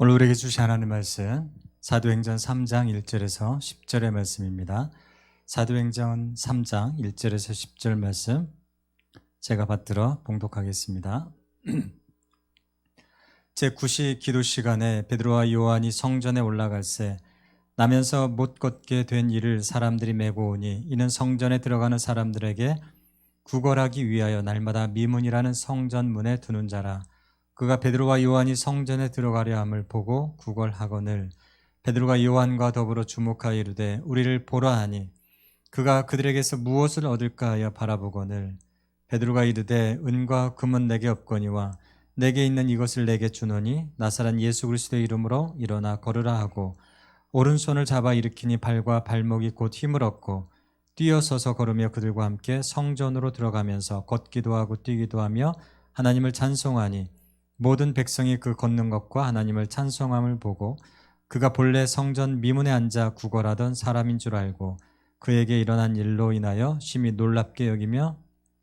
오늘 우리에게 주신 하나님의 말씀 사도행전 3장 1절에서 10절의 말씀입니다. 사도행전 3장 1절에서 10절 말씀 제가 받들어 봉독하겠습니다. 제9시 기도 시간에 베드로와 요한이 성전에 올라갈새 나면서 못 걷게 된 이를 사람들이 메고 오니 이는 성전에 들어가는 사람들에게 구걸하기 위하여 날마다 미문이라는 성전 문에 두는 자라. 그가 베드로와 요한이 성전에 들어가려 함을 보고 구걸하거늘 베드로가 요한과 더불어 주목하여 이르되 우리를 보라 하니 그가 그들에게서 무엇을 얻을까 하여 바라보거늘 베드로가 이르되 은과 금은 내게 없거니와 내게 있는 이것을 내게 주노니 나사렛 예수 그리스도의 이름으로 일어나 걸으라 하고 오른손을 잡아 일으키니 발과 발목이 곧 힘을 얻고 뛰어서서 걸으며 그들과 함께 성전으로 들어가면서 걷기도 하고 뛰기도 하며 하나님을 찬송하니 모든 백성이 그 걷는 것과 하나님을 찬송함을 보고 그가 본래 성전 미문에 앉아 구걸하던 사람인 줄 알고 그에게 일어난 일로 인하여 심히 놀랍게 여기며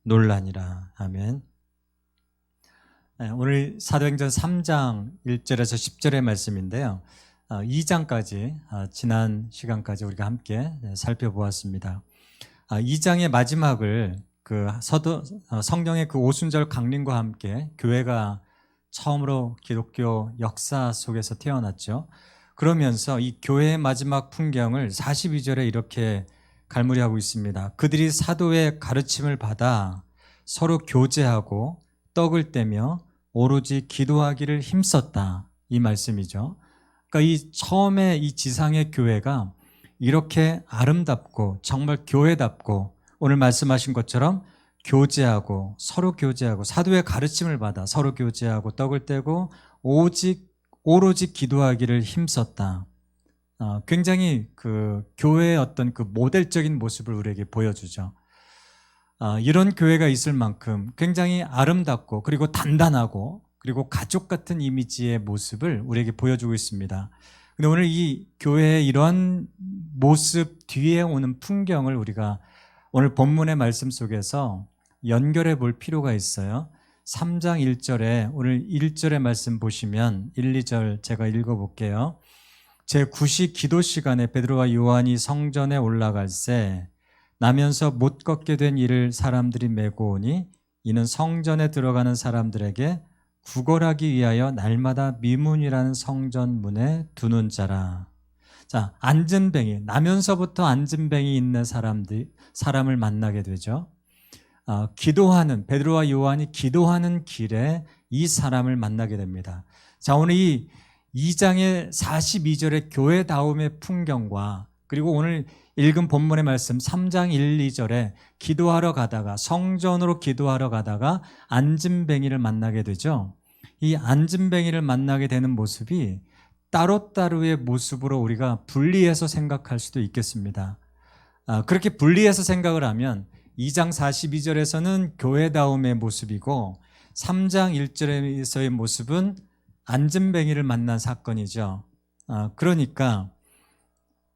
놀라니라. 아멘. 오늘 사도행전 3장 1절에서 10절의 말씀인데요. 2장까지 지난 시간까지 우리가 함께 살펴보았습니다. 2장의 마지막을 성경의 그 오순절 강림과 함께 교회가 처음으로 기독교 역사 속에서 태어났죠. 그러면서 이 교회의 마지막 풍경을 42절에 이렇게 갈무리하고 있습니다. 그들이 사도의 가르침을 받아 서로 교제하고 떡을 떼며 오로지 기도하기를 힘썼다. 이 말씀이죠. 그러니까 이 처음에 이 지상의 교회가 이렇게 아름답고 정말 교회답고 오늘 말씀하신 것처럼 교제하고 서로 교제하고 사도의 가르침을 받아 서로 교제하고 떡을 떼고 오로지 기도하기를 힘썼다. 굉장히 그 교회의 어떤 그 모델적인 모습을 우리에게 보여주죠. 이런 교회가 있을 만큼 굉장히 아름답고 그리고 단단하고 그리고 가족 같은 이미지의 모습을 우리에게 보여주고 있습니다. 근데 오늘 이 교회의 이런 모습 뒤에 오는 풍경을 우리가 오늘 본문의 말씀 속에서 연결해 볼 필요가 있어요. 3장 1절에 오늘 1절의 말씀 보시면 1, 2절 제가 읽어볼게요. 제9시 기도 시간에 베드로와 요한이 성전에 올라갈새 나면서 못 걷게 된 이를 사람들이 메고 오니 이는 성전에 들어가는 사람들에게 구걸하기 위하여 날마다 미문이라는 성전 문에 두는 자라. 자, 안진뱅이, 나면서부터 안진뱅이 있는 사람을 만나게 되죠. 기도하는 베드로와 요한이 기도하는 길에 이 사람을 만나게 됩니다. 자, 오늘 이 2장의 42절의 교회다움의 풍경과 그리고 오늘 읽은 본문의 말씀 3장 1, 2절에 기도하러 가다가 성전으로 기도하러 가다가 안진뱅이를 만나게 되죠. 이 안진뱅이를 만나게 되는 모습이 따로따로의 모습으로 우리가 분리해서 생각할 수도 있겠습니다. 그렇게 분리해서 생각을 하면 2장 42절에서는 교회다움의 모습이고 3장 1절에서의 모습은 안진뱅이를 만난 사건이죠. 그러니까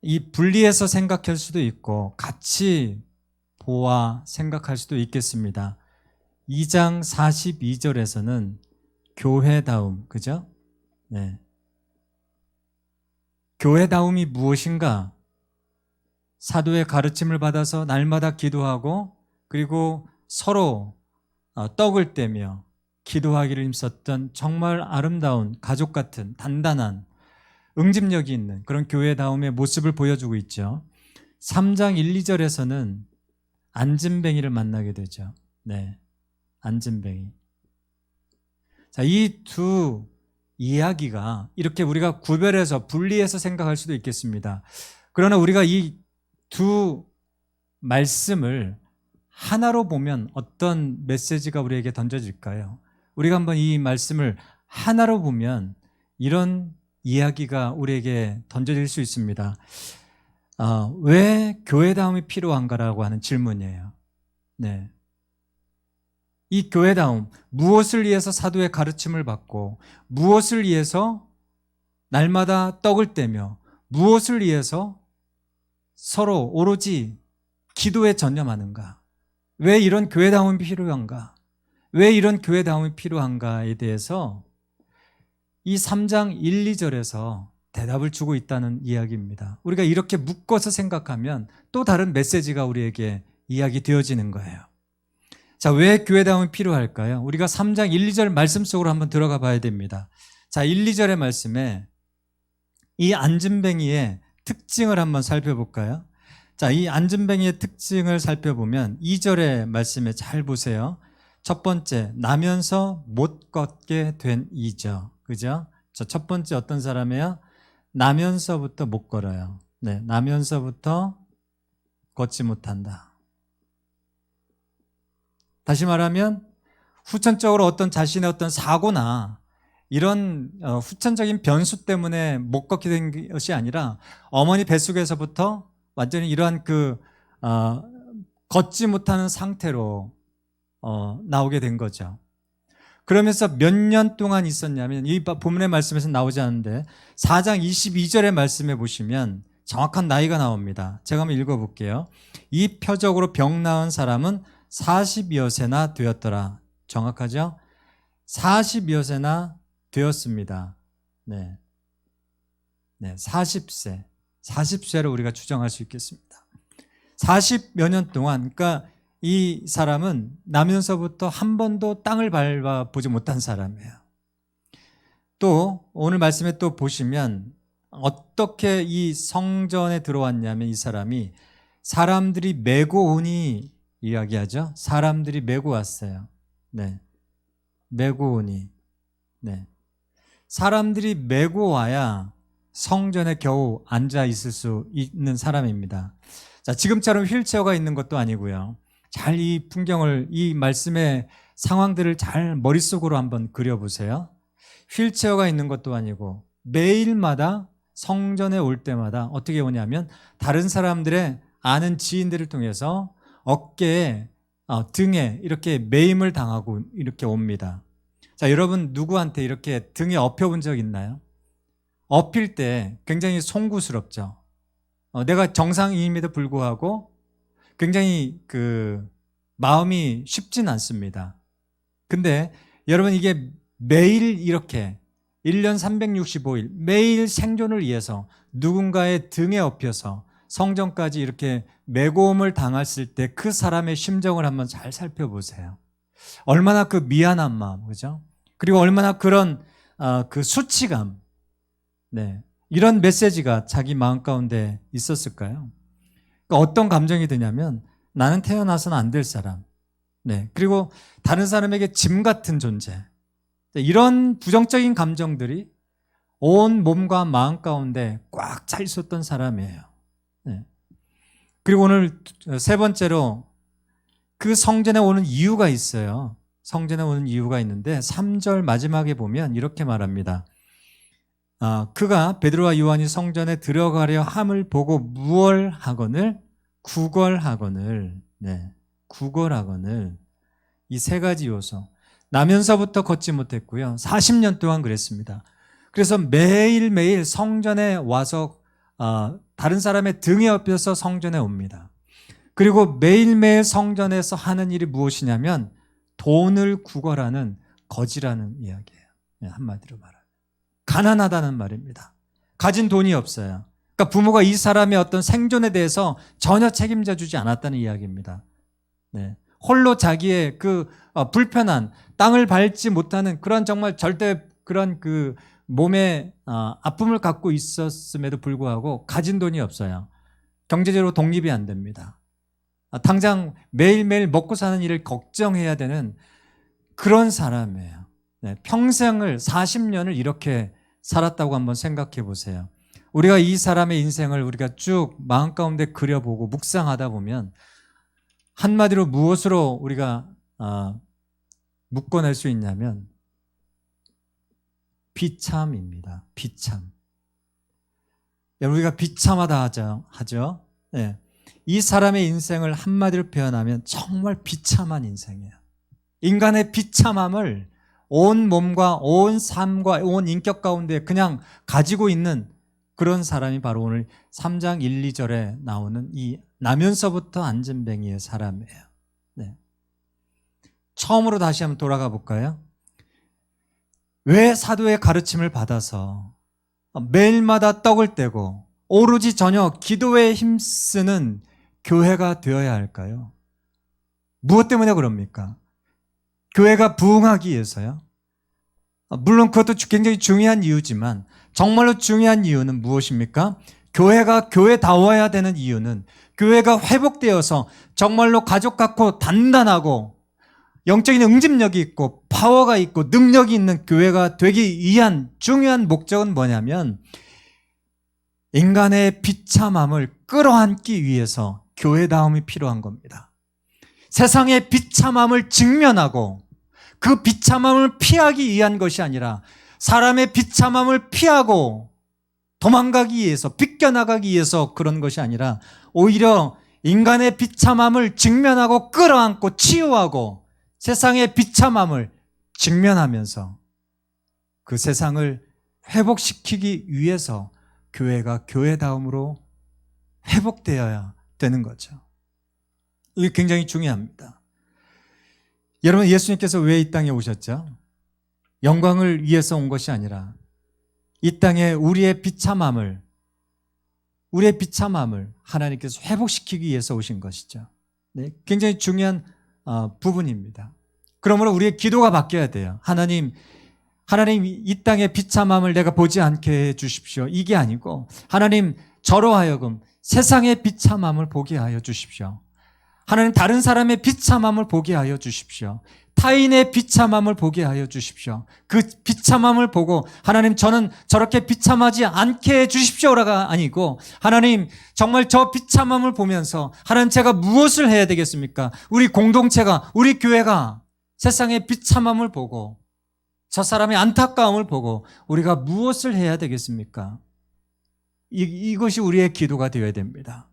이 분리해서 생각할 수도 있고 같이 보아 생각할 수도 있겠습니다. 2장 42절에서는 교회다움, 그죠? 네. 교회다움이 무엇인가? 사도의 가르침을 받아서 날마다 기도하고 그리고 서로 떡을 떼며 기도하기를 힘썼던 정말 아름다운 가족 같은 단단한 응집력이 있는 그런 교회다움의 모습을 보여주고 있죠. 3장 1, 2절에서는 안진뱅이를 만나게 되죠. 네, 안진뱅이. 자, 이 두 이야기가 이렇게 우리가 구별해서 분리해서 생각할 수도 있겠습니다. 그러나 우리가 이 두 말씀을 하나로 보면 어떤 메시지가 우리에게 던져질까요? 우리가 한번 이 말씀을 하나로 보면 이런 이야기가 우리에게 던져질 수 있습니다. 왜 교회다움이 필요한가라고 하는 질문이에요. 네. 이 교회다움, 무엇을 위해서 사도의 가르침을 받고 무엇을 위해서 날마다 떡을 떼며 무엇을 위해서 서로 오로지 기도에 전념하는가? 왜 이런 교회다움이 필요한가? 왜 이런 교회다움이 필요한가에 대해서 이 3장 1, 2절에서 대답을 주고 있다는 이야기입니다. 우리가 이렇게 묶어서 생각하면 또 다른 메시지가 우리에게 이야기 되어지는 거예요. 자, 왜 교회다움이 필요할까요? 우리가 3장 1, 2절 말씀 속으로 한번 들어가 봐야 됩니다. 자, 1, 2절의 말씀에 이 안진뱅이의 특징을 한번 살펴볼까요? 자, 이 안진뱅이의 특징을 살펴보면 2절의 말씀에 잘 보세요. 첫 번째, 나면서 못 걷게 된 이죠. 그죠? 첫 번째 어떤 사람이에요? 나면서부터 못 걸어요. 네, 나면서부터 걷지 못한다. 다시 말하면 후천적으로 어떤 자신의 어떤 사고나 이런 후천적인 변수 때문에 못 걷게 된 것이 아니라 어머니 뱃속에서부터 완전히 이러한 걷지 못하는 상태로 나오게 된 거죠. 그러면서 몇 년 동안 있었냐면 이 본문의 말씀에서 나오지 않는데 4장 22절의 말씀에 보시면 정확한 나이가 나옵니다. 제가 한번 읽어볼게요. 이 표적으로 병 나은 사람은 40여 세나 되었더라. 정확하죠? 40여 세나 되었습니다. 네. 40세. 40세를 우리가 추정할 수 있겠습니다. 40여 년 동안, 그러니까 이 사람은 나면서부터 한 번도 땅을 밟아보지 못한 사람이에요. 또 오늘 말씀에 또 보시면 어떻게 이 성전에 들어왔냐면 이 사람이 사람들이 메고 오니 이야기하죠. 사람들이 메고 왔어요. 네, 메고 오니. 네, 사람들이 메고 와야 성전에 겨우 앉아 있을 수 있는 사람입니다. 자, 지금처럼 휠체어가 있는 것도 아니고요. 잘 이 풍경을, 이 말씀의 상황들을 잘 머릿속으로 한번 그려보세요. 휠체어가 있는 것도 아니고 매일마다 성전에 올 때마다 어떻게 오냐면 다른 사람들의 아는 지인들을 통해서 어깨에 등에 이렇게 매임을 당하고 이렇게 옵니다. 자, 여러분 누구한테 이렇게 등에 엎여본 적 있나요? 엎일 때 굉장히 송구스럽죠. 내가 정상인임에도 불구하고 굉장히 마음이 쉽진 않습니다. 근데 여러분 이게 매일 이렇게 1년 365일 매일 생존을 위해서 누군가의 등에 엎여서 성전까지 이렇게 메고옴을 당했을 때 그 사람의 심정을 한번 잘 살펴보세요. 얼마나 그 미안한 마음, 그죠? 그리고 얼마나 그런 그 수치감, 네, 이런 메시지가 자기 마음 가운데 있었을까요? 그러니까 어떤 감정이 드냐면 나는 태어나서는 안 될 사람, 네, 그리고 다른 사람에게 짐 같은 존재, 이런 부정적인 감정들이 온 몸과 마음 가운데 꽉 차 있었던 사람이에요. 네. 그리고 오늘 세 번째로 그 성전에 오는 이유가 있어요. 성전에 오는 이유가 있는데 3절 마지막에 보면 이렇게 말합니다. 그가 베드로와 요한이 성전에 들어가려 함을 보고 무얼하거늘 구걸하거늘, 네, 구걸하거늘, 이 세 가지 요소. 나면서부터 걷지 못했고요. 40년 동안 그랬습니다. 그래서 매일매일 성전에 와서 다른 사람의 등에 엎여서 성전에 옵니다. 그리고 매일매일 성전에서 하는 일이 무엇이냐면 돈을 구걸하는 거지라는 이야기예요. 한마디로 말하면 가난하다는 말입니다. 가진 돈이 없어요. 그러니까 부모가 이 사람의 어떤 생존에 대해서 전혀 책임져 주지 않았다는 이야기입니다. 네. 홀로 자기의 불편한 땅을 밟지 못하는 그런 정말 절대 그런 몸에 아픔을 갖고 있었음에도 불구하고 가진 돈이 없어요. 경제적으로 독립이 안 됩니다. 당장 매일매일 먹고 사는 일을 걱정해야 되는 그런 사람이에요. 네, 평생을 40년을 이렇게 살았다고 한번 생각해 보세요. 우리가 이 사람의 인생을 우리가 쭉 마음 가운데 그려보고 묵상하다 보면 한마디로 무엇으로 우리가 묶어낼 수 있냐면 비참입니다. 비참. 우리가 비참하다 하죠. 네. 이 사람의 인생을 한마디로 표현하면 정말 비참한 인생이에요. 인간의 비참함을 온 몸과 온 삶과 온 인격 가운데 그냥 가지고 있는 그런 사람이 바로 오늘 3장 1, 2절에 나오는 이 나면서부터 안진뱅이의 사람이에요. 네. 처음으로 다시 한번 돌아가 볼까요? 왜 사도의 가르침을 받아서 매일마다 떡을 떼고 오로지 전혀 기도에 힘쓰는 교회가 되어야 할까요? 무엇 때문에 그럽니까? 교회가 부흥하기 위해서요? 물론 그것도 굉장히 중요한 이유지만 정말로 중요한 이유는 무엇입니까? 교회가 교회다워야 되는 이유는 교회가 회복되어서 정말로 가족 같고 단단하고 영적인 응집력이 있고 파워가 있고 능력이 있는 교회가 되기 위한 중요한 목적은 뭐냐면 인간의 비참함을 끌어안기 위해서 교회다움이 필요한 겁니다. 세상의 비참함을 직면하고 그 비참함을 피하기 위한 것이 아니라 사람의 비참함을 피하고 도망가기 위해서 비껴나가기 위해서 그런 것이 아니라 오히려 인간의 비참함을 직면하고 끌어안고 치유하고 세상의 비참함을 직면하면서 그 세상을 회복시키기 위해서 교회가 교회다움으로 회복되어야 되는 거죠. 이게 굉장히 중요합니다. 여러분, 예수님께서 왜 이 땅에 오셨죠? 영광을 위해서 온 것이 아니라 이 땅에 우리의 비참함을 하나님께서 회복시키기 위해서 오신 것이죠. 네, 굉장히 중요한 부분입니다. 그러므로 우리의 기도가 바뀌어야 돼요. 하나님 이 땅의 비참함을 내가 보지 않게 해 주십시오. 이게 아니고 하나님 저로 하여금 세상의 비참함을 보게 하여 주십시오. 하나님 다른 사람의 비참함을 보게 하여 주십시오. 타인의 비참함을 보게 하여 주십시오. 그 비참함을 보고 하나님 저는 저렇게 비참하지 않게 해 주십시오라가 아니고 하나님 정말 저 비참함을 보면서 하나님 제가 무엇을 해야 되겠습니까? 우리 공동체가 우리 교회가 세상의 비참함을 보고 저 사람의 안타까움을 보고 우리가 무엇을 해야 되겠습니까? 이것이 우리의 기도가 되어야 됩니다.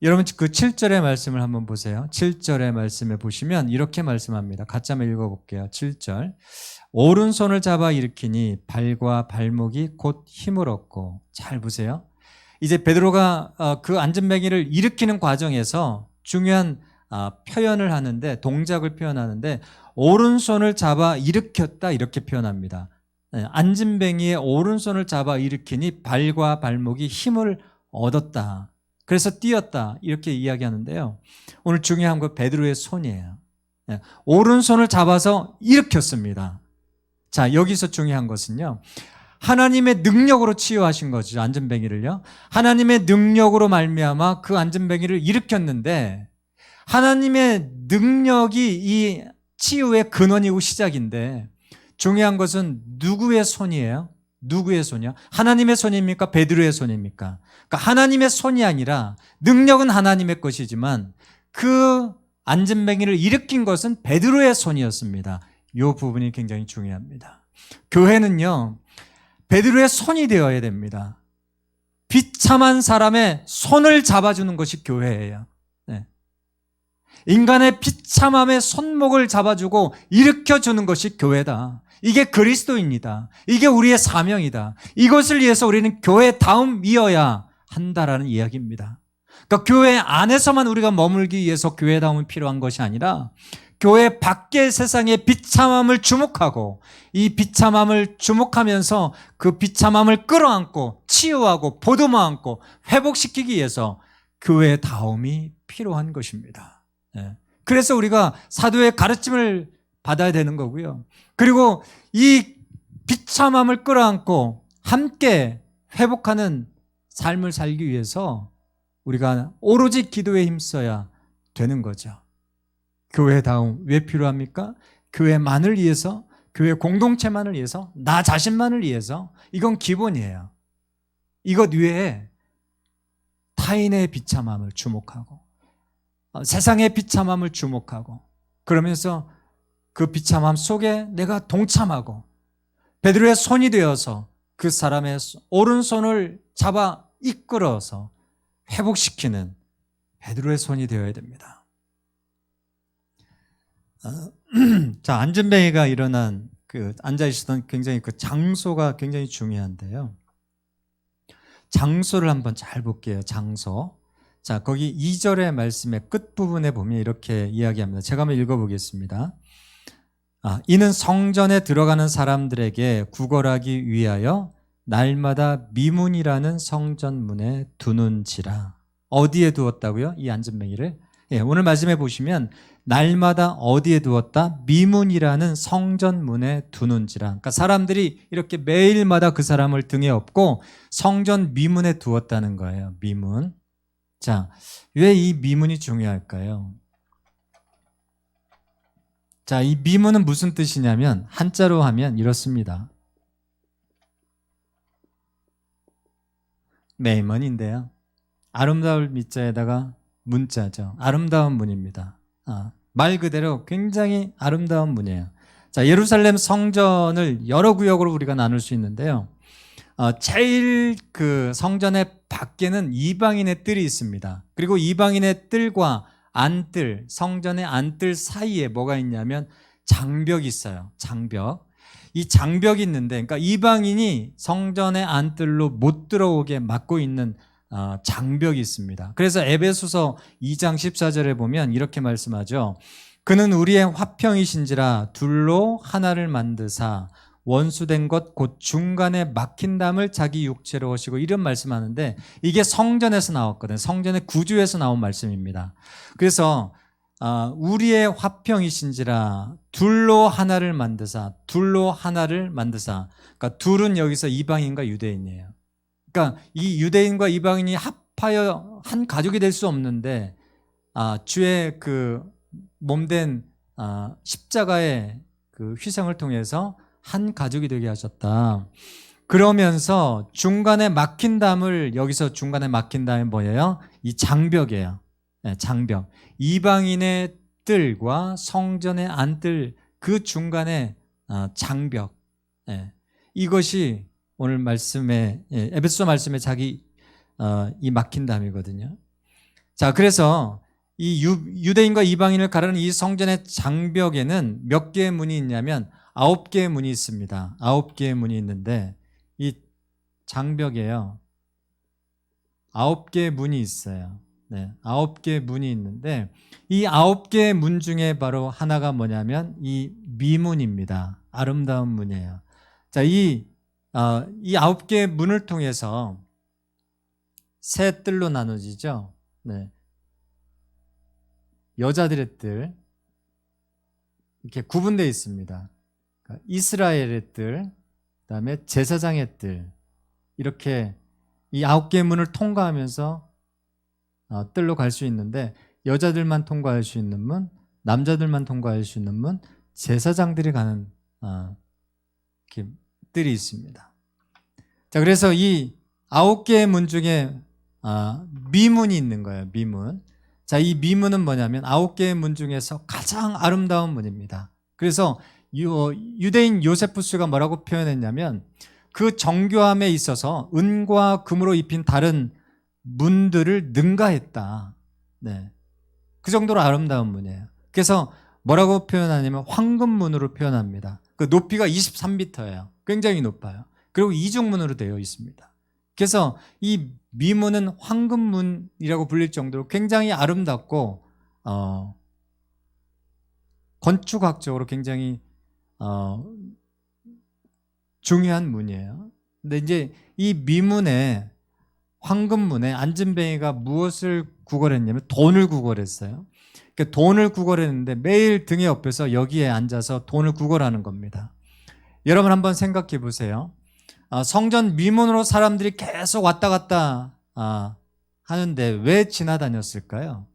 여러분 그 7절의 말씀을 한번 보세요. 7절의 말씀에 보시면 이렇게 말씀합니다. 같이 한번 읽어볼게요. 7절 오른손을 잡아 일으키니 발과 발목이 곧 힘을 얻고. 잘 보세요. 이제 베드로가 그 안전뱅이를 일으키는 과정에서 중요한 표현을 하는데 동작을 표현하는데 오른손을 잡아 일으켰다 이렇게 표현합니다. 안진뱅이의 오른손을 잡아 일으키니 발과 발목이 힘을 얻었다. 그래서 뛰었다 이렇게 이야기하는데요. 오늘 중요한 건 베드로의 손이에요. 오른손을 잡아서 일으켰습니다. 자, 여기서 중요한 것은요. 하나님의 능력으로 치유하신 거죠. 안전뱅이를요. 하나님의 능력으로 말미암아 그 안전뱅이를 일으켰는데 하나님의 능력이 이 치유의 근원이고 시작인데 중요한 것은 누구의 손이에요? 누구의 손이요? 하나님의 손입니까? 베드로의 손입니까? 그러니까 하나님의 손이 아니라 능력은 하나님의 것이지만 그 안전뱅이를 일으킨 것은 베드로의 손이었습니다. 이 부분이 굉장히 중요합니다. 교회는요, 베드로의 손이 되어야 됩니다. 비참한 사람의 손을 잡아주는 것이 교회예요. 네. 인간의 비참함의 손목을 잡아주고 일으켜주는 것이 교회다. 이게 그리스도입니다. 이게 우리의 사명이다. 이것을 위해서 우리는 교회다움이어야 한다라는 이야기입니다. 그러니까 교회 안에서만 우리가 머물기 위해서 교회다움이 필요한 것이 아니라 교회 밖의 세상의 비참함을 주목하고 이 비참함을 주목하면서 그 비참함을 끌어안고 치유하고 보듬어 안고 회복시키기 위해서 교회다움이 필요한 것입니다. 그래서 우리가 사도의 가르침을 받아야 되는 거고요. 그리고 이 비참함을 끌어안고 함께 회복하는 삶을 살기 위해서 우리가 오로지 기도에 힘써야 되는 거죠. 교회다움 왜 필요합니까? 교회만을 위해서, 교회 공동체만을 위해서, 나 자신만을 위해서. 이건 기본이에요. 이것 외에 타인의 비참함을 주목하고 세상의 비참함을 주목하고 그러면서 그 비참함 속에 내가 동참하고 베드로의 손이 되어서 그 사람의 오른손을 잡아 이끌어서 회복시키는 베드로의 손이 되어야 됩니다. 자, 안전뱅이가 일어난 그 앉아있었던 굉장히 그 장소가 굉장히 중요한데요. 장소를 한번 잘 볼게요. 장소. 자, 거기 2절의 말씀의 끝부분에 보면 이렇게 이야기합니다. 제가 한번 읽어보겠습니다. 이는 성전에 들어가는 사람들에게 구걸하기 위하여 날마다 미문이라는 성전문에 두는지라. 어디에 두었다고요? 이 안전뱅이를? 예, 오늘 말씀해 보시면 날마다 어디에 두었다? 미문이라는 성전문에 두는지라. 그러니까 사람들이 이렇게 매일마다 그 사람을 등에 업고 성전 미문에 두었다는 거예요. 미문. 자, 왜 이 미문이 중요할까요? 자, 이 미문은 무슨 뜻이냐면 한자로 하면 이렇습니다. 매문인데요. 아름다울 미자에다가 문자죠. 아름다운 문입니다. 말 그대로 굉장히 아름다운 문이에요. 자, 예루살렘 성전을 여러 구역으로 우리가 나눌 수 있는데요. 제일 그 성전의 밖에는 이방인의 뜰이 있습니다. 그리고 이방인의 뜰과 안뜰, 성전의 안뜰 사이에 뭐가 있냐면 장벽이 있어요. 장벽. 이 장벽이 있는데, 그러니까 이방인이 성전의 안뜰로 못 들어오게 막고 있는 장벽이 있습니다. 그래서 에베소서 2장 14절에 보면 이렇게 말씀하죠. 그는 우리의 화평이신지라 둘로 하나를 만드사 원수된 것 곧 중간에 막힌 담을 자기 육체로 하시고, 이런 말씀하는데 이게 성전에서 나왔거든요. 성전의 구주에서 나온 말씀입니다. 그래서 우리의 화평이신지라 둘로 하나를 만드사, 둘로 하나를 만드사. 그러니까 둘은 여기서 이방인과 유대인이에요. 그러니까 이 유대인과 이방인이 합하여 한 가족이 될 수 없는데 주의 그 몸된 십자가의 그 희생을 통해서 한 가족이 되게 하셨다. 그러면서 중간에 막힌 담을, 여기서 중간에 막힌 담이 뭐예요? 이 장벽이에요. 네, 장벽. 이방인의 뜰과 성전의 안뜰 그 중간에 장벽. 네. 이것이 오늘 말씀에, 에베소 말씀에 자기 이 막힌 담이거든요. 자, 그래서 이 유대인과 이방인을 가르는 이 성전의 장벽에는 몇 개의 문이 있냐면 9개의 문이 있습니다. 9개의 문이 있는데 이 장벽에요 9개의 문이 있어요. 네, 9개의 문이 있는데 이 9개의 문 중에 바로 하나가 뭐냐면 이 미문입니다. 아름다운 문이에요. 자, 이 9개의 문을 통해서 세 뜰로 나눠지죠. 네. 여자들의 뜰 이렇게 구분되어 있습니다. 이스라엘의 뜰, 그다음에 제사장의 뜰, 이렇게 이 9개의 문을 통과하면서 뜰로 갈 수 있는데 여자들만 통과할 수 있는 문, 남자들만 통과할 수 있는 문, 제사장들이 가는 이렇게 뜰이 있습니다. 자, 그래서 이 9개의 문 중에 미문이 있는 거예요. 미문. 자, 이 미문은 뭐냐면 9개의 문 중에서 가장 아름다운 문입니다. 그래서 유대인 요세푸스가 뭐라고 표현했냐면 그 정교함에 있어서 은과 금으로 입힌 다른 문들을 능가했다. 네. 그 정도로 아름다운 문이에요. 그래서 뭐라고 표현하냐면 황금문으로 표현합니다. 그 높이가 23m예요. 굉장히 높아요. 그리고 이중문으로 되어 있습니다. 그래서 이 미문은 황금문이라고 불릴 정도로 굉장히 아름답고 건축학적으로 굉장히 중요한 문이에요. 근데 이제 이 미문에 황금문에 안진뱅이가 무엇을 구걸했냐면 돈을 구걸했어요. 그러니까 돈을 구걸했는데 매일 등에 업혀서 여기에 앉아서 돈을 구걸하는 겁니다. 여러분 한번 생각해 보세요. 성전 미문으로 사람들이 계속 왔다 갔다 하는데 왜 지나다녔을까요?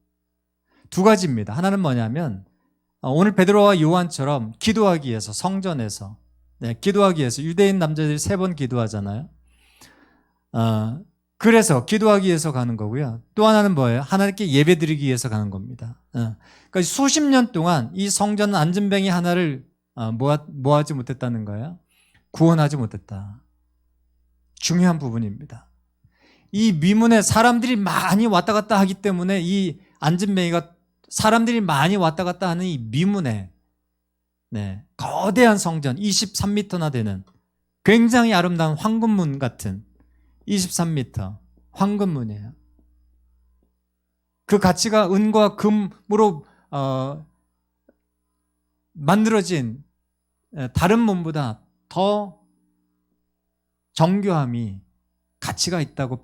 두 가지입니다. 하나는 뭐냐면 오늘 베드로와 요한처럼 기도하기 위해서, 성전에서 기도하기 위해서 유대인 남자들이 3번 기도하잖아요. 그래서 기도하기 위해서 가는 거고요. 또 하나는 뭐예요? 하나님께 예배드리기 위해서 가는 겁니다. 그러니까 수십 년 동안 이 성전 안진뱅이 하나를 뭐하지 못했다는 거예요? 구원하지 못했다. 중요한 부분입니다. 이 미문에 사람들이 많이 왔다 갔다 하기 때문에 이 안진뱅이가 사람들이 많이 왔다 갔다 하는 이 미문에 거대한 성전 23m나 되는 굉장히 아름다운 황금문 같은 23m 황금문이에요. 그 가치가 은과 금으로 만들어진 다른 문보다 더 정교함이 가치가 있다고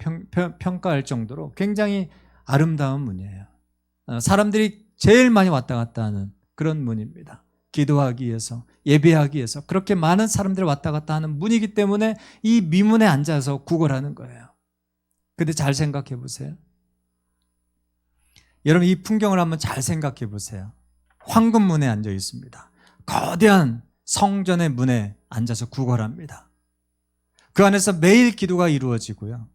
평가할 정도로 굉장히 아름다운 문이에요. 사람들이 제일 많이 왔다 갔다 하는 그런 문입니다. 기도하기 위해서, 예배하기 위해서 그렇게 많은 사람들이 왔다 갔다 하는 문이기 때문에 이 미문에 앉아서 구걸하는 거예요. 근데 잘 생각해 보세요. 여러분, 이 풍경을 한번 잘 생각해 보세요. 황금문에 앉아 있습니다. 거대한 성전의 문에 앉아서 구걸합니다. 그 안에서 매일 기도가 이루어지고요.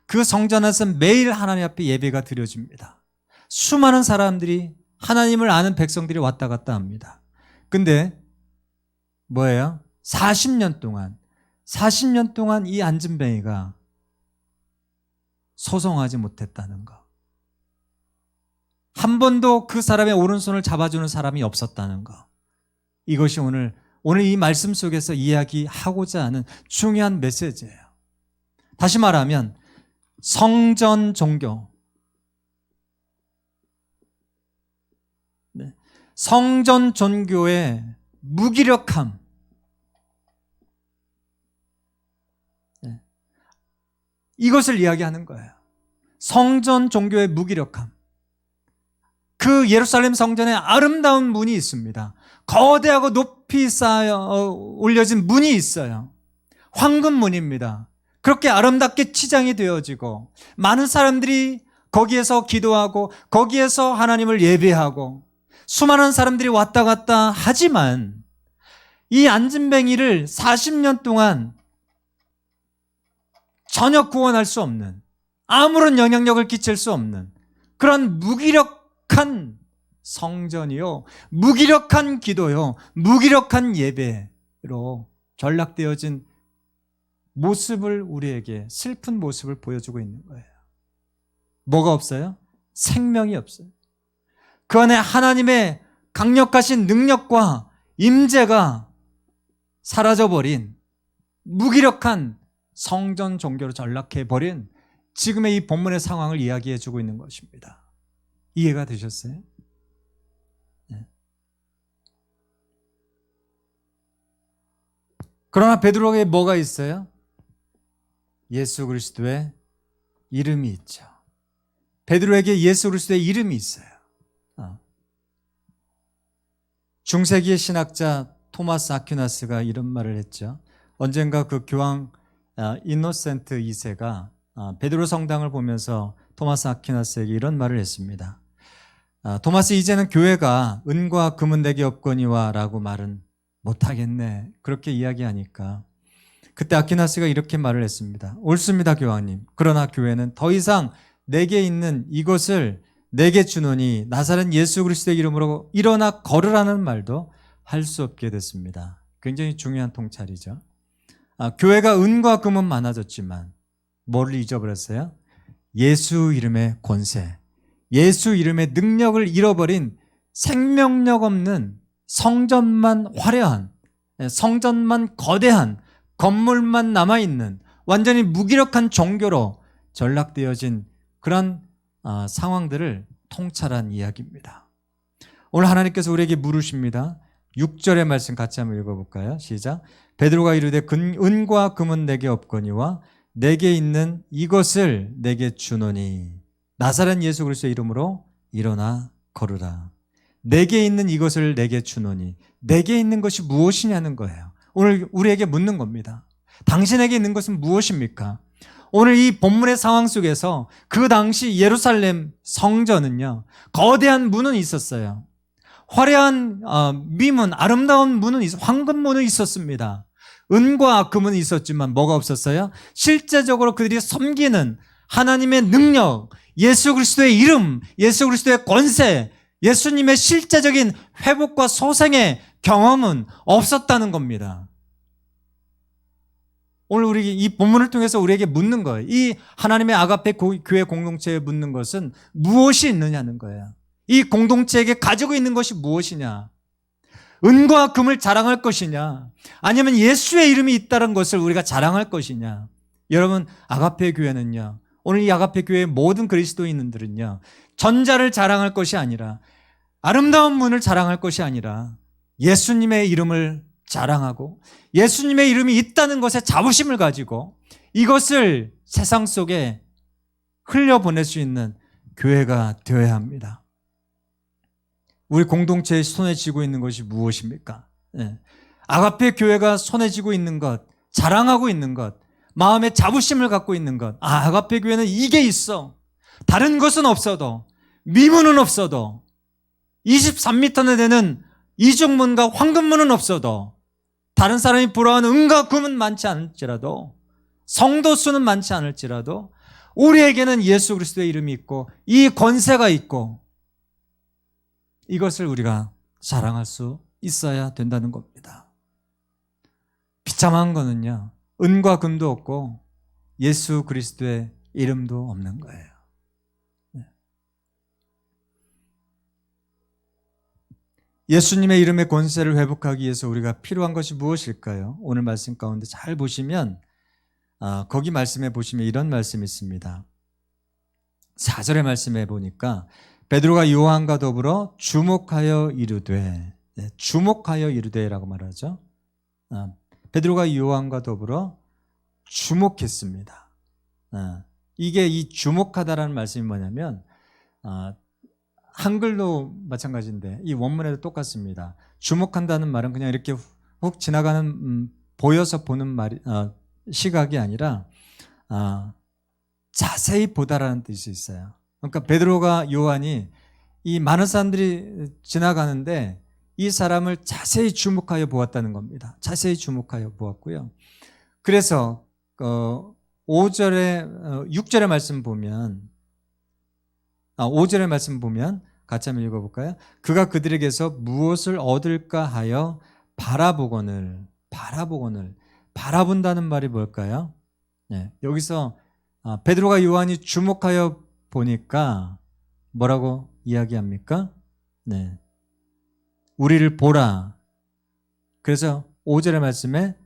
그 성전 안에서 매일 하나님 앞에 예배가 드려집니다. 수많은 사람들이, 하나님을 아는 백성들이 왔다 갔다 합니다. 근데 뭐예요? 40년 동안 이 안진뱅이가 소송하지 못했다는 거. 한 번도 그 사람의 오른손을 잡아주는 사람이 없었다는 거. 이것이 오늘 이 말씀 속에서 이야기하고자 하는 중요한 메시지예요. 다시 말하면 성전 종교, 성전 종교의 무기력함, 이것을 이야기하는 거예요. 성전 종교의 무기력함. 그 예루살렘 성전에 아름다운 문이 있습니다. 거대하고 높이 쌓여 올려진 문이 있어요. 황금문입니다. 그렇게 아름답게 치장이 되어지고 많은 사람들이 거기에서 기도하고 거기에서 하나님을 예배하고 수많은 사람들이 왔다 갔다 하지만 이 안진뱅이를 40년 동안 전혀 구원할 수 없는, 아무런 영향력을 끼칠 수 없는 그런 무기력한 성전이요, 무기력한 기도요, 무기력한 예배로 전락되어진 모습을, 우리에게 슬픈 모습을 보여주고 있는 거예요. 뭐가 없어요? 생명이 없어요. 그 안에 하나님의 강력하신 능력과 임재가 사라져버린 무기력한 성전 종교로 전락해버린 지금의 이 본문의 상황을 이야기해주고 있는 것입니다. 이해가 되셨어요? 네. 그러나 베드로에게 뭐가 있어요? 예수 그리스도의 이름이 있죠. 베드로에게 예수 그리스도의 이름이 있어요. 중세기의 신학자 토마스 아퀴나스가 이런 말을 했죠. 언젠가 그 교황 이노센트 2세가 베드로 성당을 보면서 토마스 아퀴나스에게 이런 말을 했습니다. 토마스, 이제는 교회가 은과 금은 내게 없거니와 라고 말은 못하겠네. 그렇게 이야기하니까 그때 아퀴나스가 이렇게 말을 했습니다. 옳습니다, 교황님. 그러나 교회는 더 이상 내게 있는 이것을 내게 주노니 나사렛 예수 그리스도의 이름으로 일어나 걸으라는 말도 할 수 없게 됐습니다. 굉장히 중요한 통찰이죠. 교회가 은과 금은 많아졌지만 뭐를 잊어버렸어요? 예수 이름의 권세, 예수 이름의 능력을 잃어버린 생명력 없는 성전만 화려한, 성전만 거대한, 건물만 남아있는 완전히 무기력한 종교로 전락되어진 그런 상황들을 통찰한 이야기입니다. 오늘 하나님께서 우리에게 물으십니다. 6절의 말씀 같이 한번 읽어볼까요? 시작. 베드로가 이르되 은과 금은 내게 없거니와 내게 있는 이것을 내게 주노니 나사렛 예수 그리스도의 이름으로 일어나 걸으라. 내게 있는 이것을 내게 주노니, 내게 있는 것이 무엇이냐는 거예요. 오늘 우리에게 묻는 겁니다. 당신에게 있는 것은 무엇입니까? 오늘 이 본문의 상황 속에서 그 당시 예루살렘 성전은요, 거대한 문은 있었어요. 화려한 미문, 아름다운 문은 황금문은 있었습니다. 은과 금은 있었지만 뭐가 없었어요? 실제적으로 그들이 섬기는 하나님의 능력, 예수 그리스도의 이름, 예수 그리스도의 권세, 예수님의 실제적인 회복과 소생의 경험은 없었다는 겁니다. 오늘 우리 이 본문을 통해서 우리에게 묻는 거예요. 이 하나님의 아가페 교회 공동체에 묻는 것은 무엇이 있느냐는 거예요. 이 공동체에게 가지고 있는 것이 무엇이냐? 은과 금을 자랑할 것이냐? 아니면 예수의 이름이 있다는 것을 우리가 자랑할 것이냐? 여러분, 아가페 교회는요, 오늘 이 아가페 교회의 모든 그리스도인들은요, 전자를 자랑할 것이 아니라, 아름다운 문을 자랑할 것이 아니라 예수님의 이름을 자랑하고 예수님의 이름이 있다는 것에 자부심을 가지고 이것을 세상 속에 흘려보낼 수 있는 교회가 되어야 합니다. 우리 공동체의 손에 쥐고 있는 것이 무엇입니까? 아가페 교회가 손에 쥐고 있는 것, 자랑하고 있는 것, 마음에 자부심을 갖고 있는 것. 아가페 교회는 이게 있어. 다른 것은 없어도, 미문은 없어도, 23m나 되는 이중문과 황금문은 없어도, 다른 사람이 부러워하는 은과 금은 많지 않을지라도, 성도 수는 많지 않을지라도 우리에게는 예수 그리스도의 이름이 있고 이 권세가 있고 이것을 우리가 자랑할 수 있어야 된다는 겁니다. 비참한 거는요, 은과 금도 없고 예수 그리스도의 이름도 없는 거예요. 예수님의 이름의 권세를 회복하기 위해서 우리가 필요한 것이 무엇일까요? 오늘 말씀 가운데 잘 보시면 거기 말씀해 보시면 이런 말씀이 있습니다. 4절의 말씀에 보니까 베드로가 요한과 더불어 주목하여 이르되, 주목하여 이르되라고 말하죠. 베드로가 요한과 더불어 주목했습니다. 이게 이 주목하다라는 말씀이 뭐냐면 한글도 마찬가지인데 이 원문에도 똑같습니다. 주목한다는 말은 그냥 이렇게 훅 지나가는 보여서 보는 말이 시각이 아니라 자세히 보다라는 뜻이 있어요. 그러니까 베드로가 요한이 이 많은 사람들이 지나가는데 이 사람을 자세히 주목하여 보았다는 겁니다. 자세히 주목하여 보았고요. 그래서 6절의 말씀 보면 5절의 말씀 보면 같이 한번 읽어볼까요? 그가 그들에게서 무엇을 얻을까 하여 바라보거늘 바라본다는 말이 뭘까요? 여기서 베드로가 요한이 주목하여 보니까 뭐라고 이야기합니까? 우리를 보라. 그래서 5절의 말씀에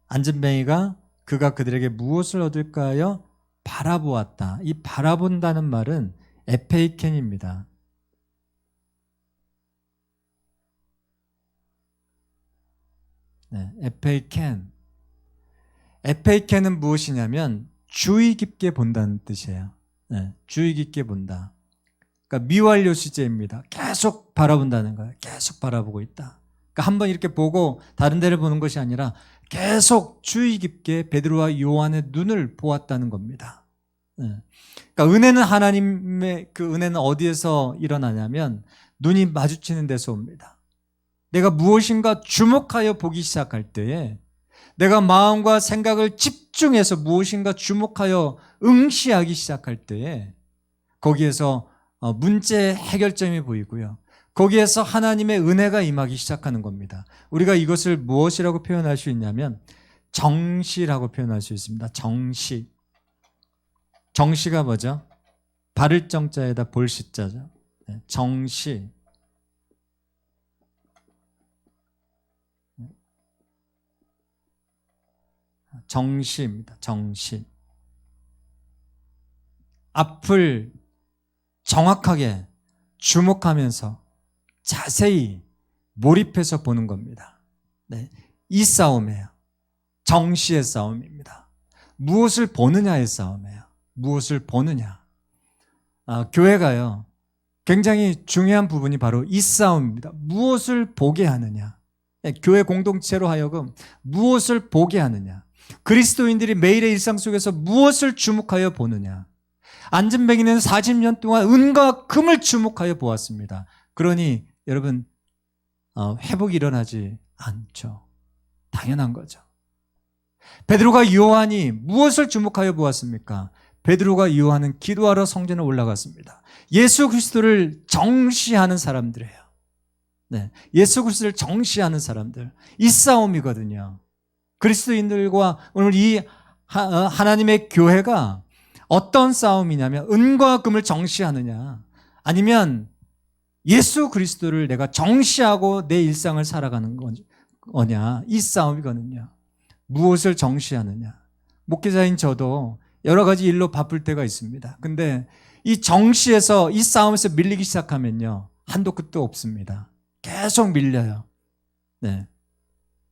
안전뱅이가 그가 그들에게 무엇을 얻을까 하여 바라보았다. 이 바라본다는 말은 에페이켄입니다. 에페이켄. 에페이켄은 무엇이냐면 주의 깊게 본다는 뜻이에요. 주의 깊게 본다. 그러니까 미완료 시제입니다. 계속 바라본다는 거예요. 계속 바라보고 있다. 그러니까 한번 이렇게 보고 다른 데를 보는 것이 아니라 계속 주의 깊게 베드로와 요한의 눈을 보았다는 겁니다. 그러니까 은혜는 하나님의 그 은혜는 어디에서 일어나냐면 눈이 마주치는 데서 옵니다. 내가 무엇인가 주목하여 보기 시작할 때에 내가 마음과 생각을 집중해서 무엇인가 주목하여 응시하기 시작할 때에 거기에서 문제의 해결점이 보이고요. 거기에서 하나님의 은혜가 임하기 시작하는 겁니다. 우리가 이것을 무엇이라고 표현할 수 있냐면 정시라고 표현할 수 있습니다. 정시. 정시가 뭐죠? 바를 정자에다 볼 시자죠. 정시. 정시입니다. 정시. 앞을 정확하게 주목하면서 자세히 몰입해서 보는 겁니다. 이 싸움이에요. 정시의 싸움입니다. 무엇을 보느냐의 싸움이에요. 무엇을 보느냐. 교회가요, 굉장히 중요한 부분이 바로 이 싸움입니다. 무엇을 보게 하느냐. 교회 공동체로 하여금 무엇을 보게 하느냐. 그리스도인들이 매일의 일상 속에서 무엇을 주목하여 보느냐. 안전뱅이는 40년 동안 은과 금을 주목하여 보았습니다. 그러니 여러분 회복이 일어나지 않죠. 당연한 거죠. 베드로가 요한이 무엇을 주목하여 보았습니까? 베드로가 요한은 기도하러 성전에 올라갔습니다. 예수 그리스도를 정시하는 사람들이에요. 예수 그리스도를 정시하는 사람들. 이 싸움이거든요. 그리스도인들과 오늘 이 하나님의 교회가 어떤 싸움이냐면 은과 금을 정시하느냐 아니면 예수 그리스도를 내가 정시하고 내 일상을 살아가는 거냐. 이 싸움이거든요. 무엇을 정시하느냐. 목회자인 저도 여러 가지 일로 바쁠 때가 있습니다. 근데 이 정시에서 이 싸움에서 밀리기 시작하면요 한도 끝도 없습니다. 계속 밀려요.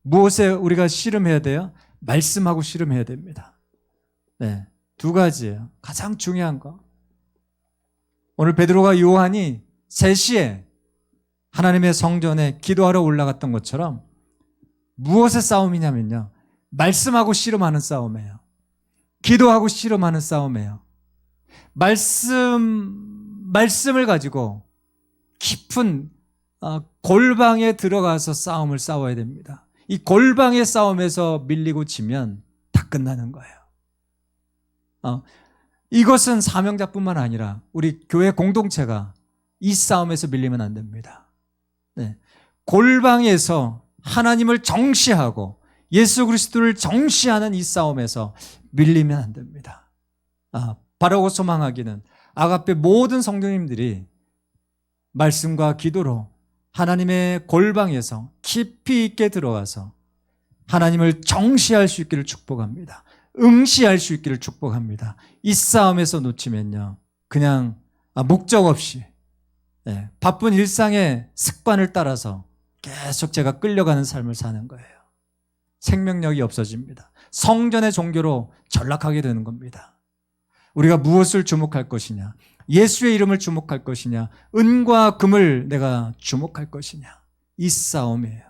무엇에 우리가 씨름해야 돼요? 말씀하고 씨름해야 됩니다. 네, 두 가지예요. 가장 중요한 거. 오늘 베드로가 요한이 3시에 하나님의 성전에 기도하러 올라갔던 것처럼 무엇의 싸움이냐면요, 말씀하고 씨름하는 싸움이에요. 기도하고 씨름하는 싸움이에요. 말씀을 가지고 깊은 골방에 들어가서 싸움을 싸워야 됩니다. 이 골방의 싸움에서 밀리고 지면 다 끝나는 거예요. 이것은 사명자뿐만 아니라 우리 교회 공동체가 이 싸움에서 밀리면 안 됩니다. 네. 골방에서 하나님을 정시하고 예수 그리스도를 정시하는 이 싸움에서 밀리면 안 됩니다. 바라고 소망하기는 아가페 모든 성도님들이 말씀과 기도로 하나님의 골방에서 깊이 있게 들어가서 하나님을 정시할 수 있기를 축복합니다. 응시할 수 있기를 축복합니다. 이 싸움에서 놓치면요, 그냥 목적 없이 바쁜 일상의 습관을 따라서 계속 제가 끌려가는 삶을 사는 거예요. 생명력이 없어집니다. 성전의 종교로 전락하게 되는 겁니다. 우리가 무엇을 주목할 것이냐? 예수의 이름을 주목할 것이냐? 은과 금을 내가 주목할 것이냐? 이 싸움이에요.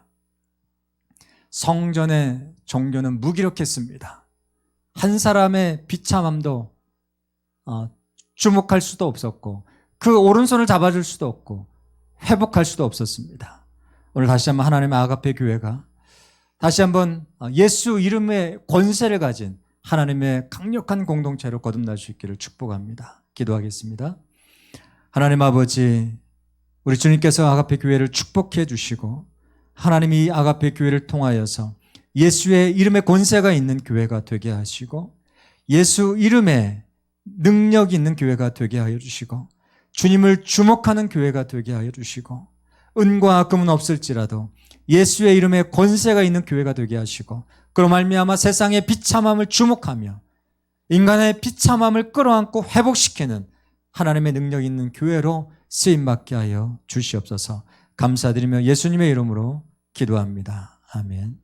성전의 종교는 무기력했습니다. 한 사람의 비참함도 주목할 수도 없었고 그 오른손을 잡아줄 수도 없고 회복할 수도 없었습니다. 오늘 다시 한번 하나님의 아가페 교회가 다시 한번 예수 이름의 권세를 가진 하나님의 강력한 공동체로 거듭날 수 있기를 축복합니다. 기도하겠습니다. 하나님 아버지, 우리 주님께서 아가페 교회를 축복해 주시고 하나님이 이 아가페 교회를 통하여서 예수의 이름의 권세가 있는 교회가 되게 하시고 예수 이름에 능력 있는 교회가 되게 하여 주시고 주님을 주목하는 교회가 되게 하여 주시고 은과 금은 없을지라도 예수의 이름에 권세가 있는 교회가 되게 하시고 그로 말미암아 세상의 비참함을 주목하며 인간의 비참함을 끌어안고 회복시키는 하나님의 능력 있는 교회로 쓰임받게 하여 주시옵소서. 감사드리며 예수님의 이름으로 기도합니다. 아멘.